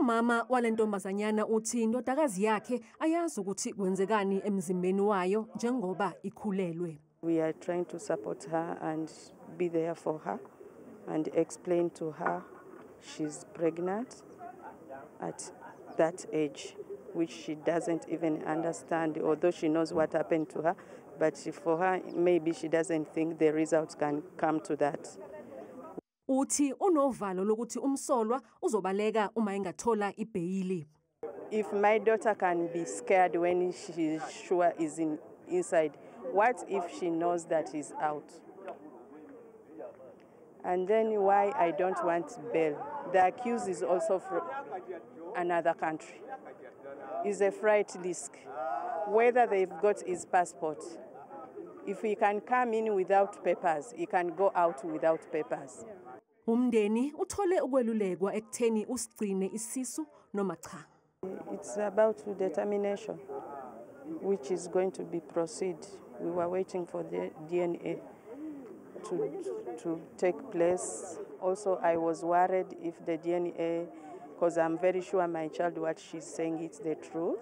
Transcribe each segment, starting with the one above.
Umama walentombazanyana uthi indodakazi yakhe ayazi ukuthi kwenzekani emzimbeni wayo njengoba ikhulelwe. We are trying to support her and be there for her and explain to her she's pregnant at that age, which she doesn't even understand, although she knows what happened to her, but for her, maybe she doesn't think the results can come to that. Uthi unovalo lokuthi umsolwa uzobaleka uma engathola ibheyili. If my daughter can be scared when she's sure is inside, what if she knows that he's out? And then why I don't want bail? The accused is also from another country. It's a flight risk. Whether they've got his passport. If he can come in without papers, he can go out without papers. Umndeni uthole ukwelulekwa ekutheni usigcine isisu noma cha. It's about determination, which is going to be proceed. We were waiting for the DNA to take place. Also, I was worried if the DNA, because I'm very sure my child, what she's saying is the truth.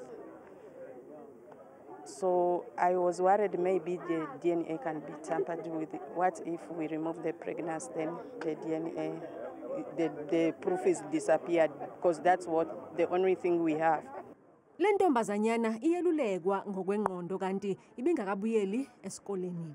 So I was worried maybe the DNA can be tampered with. What if we remove the pregnancy, then the DNA, the proof is disappeared, because that's the only thing we have. Le ntombazanyana iyelulekwa ngokwengqondo kanti ibingakabuyeli esikoleni.